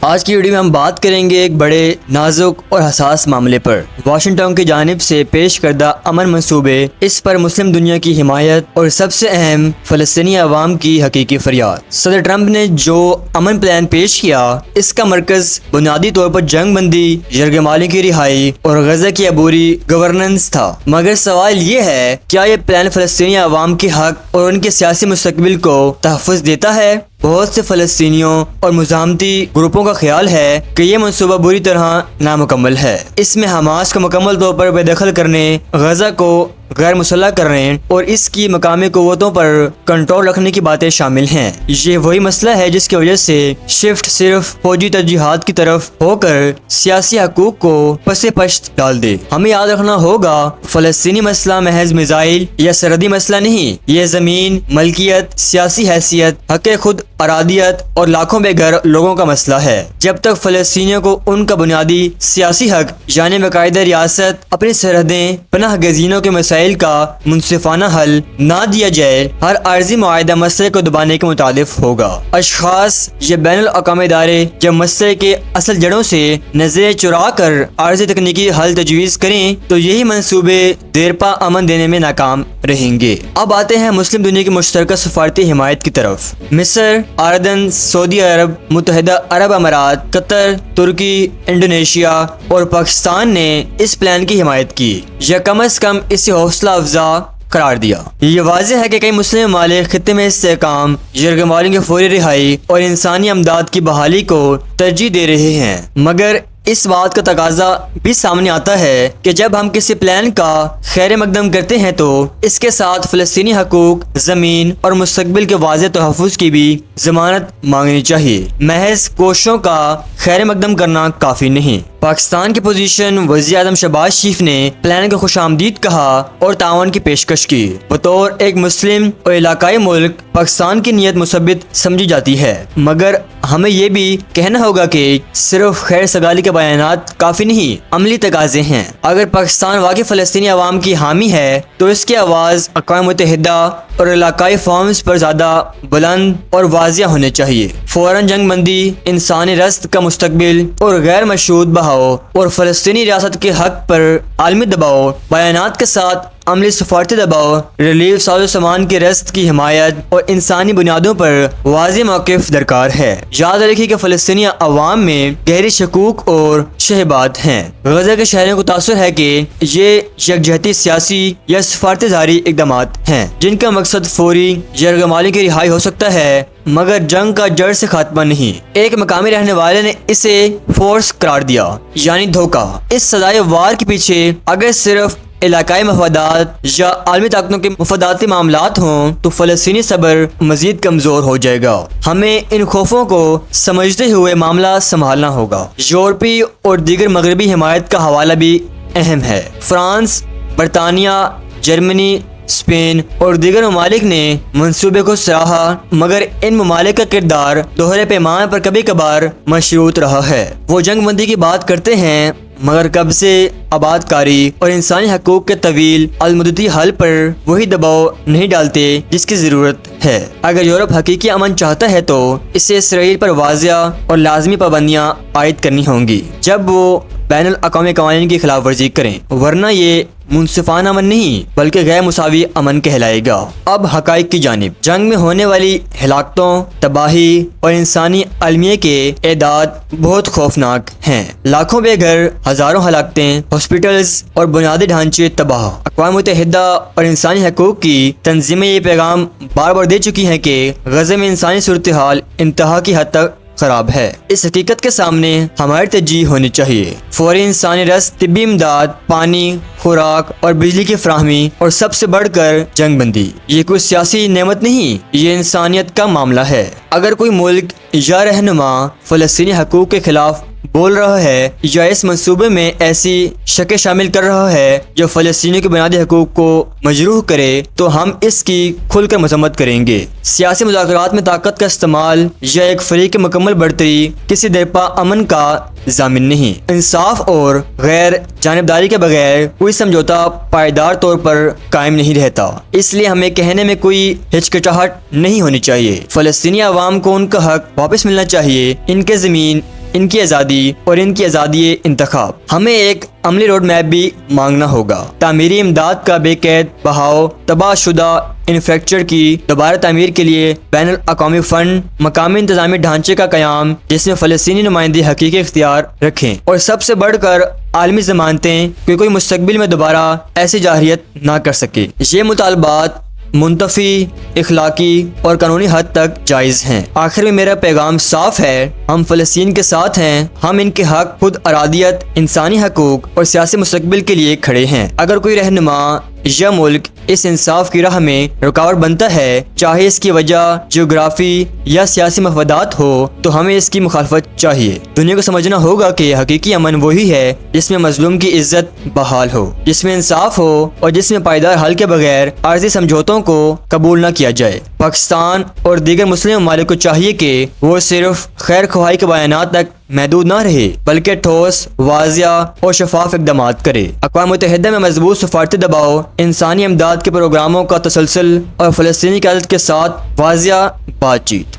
آج کی ویڈیو میں ہم بات کریں گے ایک بڑے نازک اور حساس معاملے پر۔ واشنگٹن کی جانب سے پیش کردہ امن منصوبے، اس پر مسلم دنیا کی حمایت اور سب سے اہم فلسطینی عوام کی حقیقی فریاد۔ صدر ٹرمپ نے جو امن پلان پیش کیا، اس کا مرکز بنیادی طور پر جنگ بندی، یرغمالیوں کی رہائی اور غزہ کی عبوری گورننس تھا۔ مگر سوال یہ ہے، کیا یہ پلان فلسطینی عوام کے حق اور ان کے سیاسی مستقبل کو تحفظ دیتا ہے؟ بہت سے فلسطینیوں اور مزاحمتی گروپوں کا خیال ہے کہ یہ منصوبہ بری طرح نامکمل ہے۔ اس میں حماس کو مکمل طور پر بے دخل کرنے، غزہ کو غیر مسلح کرنے اور اس کی مقامی قوتوں پر کنٹرول رکھنے کی باتیں شامل ہیں۔ یہ وہی مسئلہ ہے جس کی وجہ سے شفٹ صرف فوجی ترجیحات کی طرف ہو کر سیاسی حقوق کو پس پشت ڈال دے۔ ہمیں یاد رکھنا ہوگا، فلسطینی مسئلہ محض میزائل یا سرحدی مسئلہ نہیں، یہ زمین، ملکیت، سیاسی حیثیت، حق خود ارادیت اور لاکھوں بے گھر لوگوں کا مسئلہ ہے۔ جب تک فلسطینیوں کو ان کا بنیادی سیاسی حق یعنی باقاعدہ ریاست، اپنی سرحدیں، پناہ گزینوں کے مسائل کا منصفانہ حل نہ دیا جائے، ہر عارضی معاہدہ مسئلے کو دبانے کے مترادف ہوگا۔ اشخاص یا بین الاقوامی ادارے جب مسئلے کے اصل جڑوں سے نظریں چرا کر عارضی تکنیکی حل تجویز کریں تو یہی منصوبے دیرپا امن دینے میں ناکام رہیں گے۔ اب آتے ہیں مسلم دنیا کی مشترکہ سفارتی حمایت کی طرف۔ مصر، اردن، سعودی عرب، متحدہ عرب امارات، قطر، ترکی، انڈونیشیا اور پاکستان نے اس پلان کی حمایت کی یا کم از کم اسے حوصلہ افزا قرار دیا۔ یہ واضح ہے کہ کئی مسلم ممالک خطے میں استحکام، یرغمالیوں کی فوری رہائی اور انسانی امداد کی بحالی کو ترجیح دے رہے ہیں، مگر اس بات کا تقاضا بھی سامنے آتا ہے کہ جب ہم کسی پلان کا خیر مقدم کرتے ہیں تو اس کے ساتھ فلسطینی حقوق، زمین اور مستقبل کے واضح تحفظ کی بھی ضمانت مانگنی چاہیے۔ محض کوششوں کا خیر مقدم کرنا کافی نہیں۔ پاکستان کی پوزیشن وزیر اعظم شہباز شریف نے پلان کو خوش آمدید کہا اور تعاون کی پیشکش کی۔ بطور ایک مسلم اور علاقائی ملک، پاکستان کی نیت مثبت سمجھی جاتی ہے، مگر ہمیں یہ بھی کہنا ہوگا کہ صرف خیر سگالی کے بیانات کافی نہیں، عملی تقاضے ہیں۔ اگر پاکستان واقعی فلسطینی عوام کی حامی ہے تو اس کی آواز اقوام متحدہ اور علاقائی فورمز پر زیادہ بلند اور واضح ہونے چاہیے۔ فوراً جنگ بندی، انسانی رزق کا مستقبل اور غیر مشروط بہاؤ اور فلسطینی ریاست کے حق پر عالمی دباؤ، بیانات کے ساتھ عملی سفارتی دباؤ، ریلیف ساز و سامان کی رسد کی حمایت اور انسانی بنیادوں پر واضح موقف درکار ہے۔ یاد رکھیے کہ فلسطینی عوام میں گہری شکوک اور شبہات ہیں۔ غزہ کے شہریوں کو تاثر ہے کہ یہ یکجہتی سیاسی یا سفارتی ظاہری اقدامات ہیں جن کا مقصد فوری یرغمالیوں کی رہائی ہو سکتا ہے، مگر جنگ کا جڑ سے خاتمہ نہیں۔ ایک مقامی رہنے والے نے اسے فورس قرار دیا، یعنی دھوکہ۔ اس سزائے وار کے پیچھے اگر صرف علاقائی مفادات یا عالمی طاقتوں کے مفاداتی معاملات ہوں تو فلسطینی صبر مزید کمزور ہو جائے گا۔ ہمیں ان خوفوں کو سمجھتے ہوئے معاملہ سنبھالنا ہوگا۔ یورپی اور دیگر مغربی حمایت کا حوالہ بھی اہم ہے۔ فرانس، برطانیہ، جرمنی، اسپین اور دیگر ممالک نے منصوبے کو سراہا، مگر ان ممالک کا کردار دوہرے پیمانے پر کبھی کبھار مشروط رہا ہے۔ وہ جنگ بندی کی بات کرتے ہیں، مگر قبضے، آباد کاری اور انسانی حقوق کے طویل المدتی حل پر وہی دباؤ نہیں ڈالتے جس کی ضرورت ہے۔ اگر یورپ حقیقی امن چاہتا ہے تو اسے اسرائیل پر واضح اور لازمی پابندیاں عائد کرنی ہوں گی جب وہ بین الاقوامی قوانین کی خلاف ورزی کریں، ورنہ یہ منصفانہ امن نہیں بلکہ غیر مساوی امن کہلائے گا۔ اب حقائق کی جانب۔ جنگ میں ہونے والی ہلاکتوں، تباہی اور انسانی المیہ کے اعداد بہت خوفناک ہیں۔ لاکھوں بے گھر، ہزاروں ہلاکتیں، ہاسپٹلز اور بنیادی ڈھانچے تباہ۔ اقوام متحدہ اور انسانی حقوق کی تنظیمیں یہ پیغام بار بار دے چکی ہیں کہ غزہ میں انسانی صورتحال انتہا کی حد تک خراب ہے۔ اس حقیقت کے سامنے ہماری ترجیح ہونی چاہیے فوری انسانی رسد، طبی امداد، پانی، خوراک اور بجلی کی فراہمی اور سب سے بڑھ کر جنگ بندی۔ یہ کوئی سیاسی نعمت نہیں، یہ انسانیت کا معاملہ ہے۔ اگر کوئی ملک یا رہنما فلسطینی حقوق کے خلاف بول رہا ہے یا اس منصوبے میں ایسی شکیں شامل کر رہا ہے جو فلسطینیوں کے بنیادی حقوق کو مجروح کرے تو ہم اس کی کھل کر مذمت کریں گے۔ سیاسی مذاکرات میں طاقت کا استعمال یا ایک فریق کی مکمل برتری کسی دیرپا امن کا ضامن نہیں۔ انصاف اور غیر جانبداری کے بغیر کوئی سمجھوتا پائیدار طور پر قائم نہیں رہتا، اس لیے ہمیں کہنے میں کوئی ہچکچاہٹ نہیں ہونی چاہیے۔ فلسطینی عوام کو ان کا حق واپس ملنا چاہیے، ان کے زمین، ان کی آزادی اور ان کی آزادی انتخاب۔ ہمیں ایک عملی روڈ میپ بھی مانگنا ہوگا۔ تعمیری امداد کا بے قید بہاؤ، تباہ شدہ انفراسٹرکچر کی دوبارہ تعمیر کے لیے بین الاقوامی فنڈ، مقامی انتظامی ڈھانچے کا قیام جس میں فلسطینی نمائندے حقیقی اختیار رکھیں، اور سب سے بڑھ کر عالمی ضمانتیں کہ کوئی مستقبل میں دوبارہ ایسی جارحیت نہ کر سکے۔ یہ مطالبات منطفی، اخلاقی اور قانونی حد تک جائز ہیں۔ آخر میں میرا پیغام صاف ہے، ہم فلسطین کے ساتھ ہیں، ہم ان کے حق، خود ارادیت، انسانی حقوق اور سیاسی مستقبل کے لیے کھڑے ہیں۔ اگر کوئی رہنما یا ملک اس انصاف کی راہ میں رکاوٹ بنتا ہے، چاہے اس کی وجہ جغرافی یا سیاسی مفادات ہو، تو ہمیں اس کی مخالفت چاہیے۔ دنیا کو سمجھنا ہوگا کہ حقیقی امن وہی ہے جس میں مظلوم کی عزت بحال ہو، جس میں انصاف ہو اور جس میں پائیدار حل کے بغیر عارضی سمجھوتوں کو قبول نہ کیا جائے۔ پاکستان اور دیگر مسلم ممالک کو چاہیے کہ وہ صرف خیر خواہی کے بیانات تک محدود نہ رہے، بلکہ ٹھوس، واضح اور شفاف اقدامات کرے۔ اقوام متحدہ میں مضبوط سفارتی دباؤ، انسانی امداد کے پروگراموں کا تسلسل اور فلسطینی قیادت کے ساتھ واضح بات چیت۔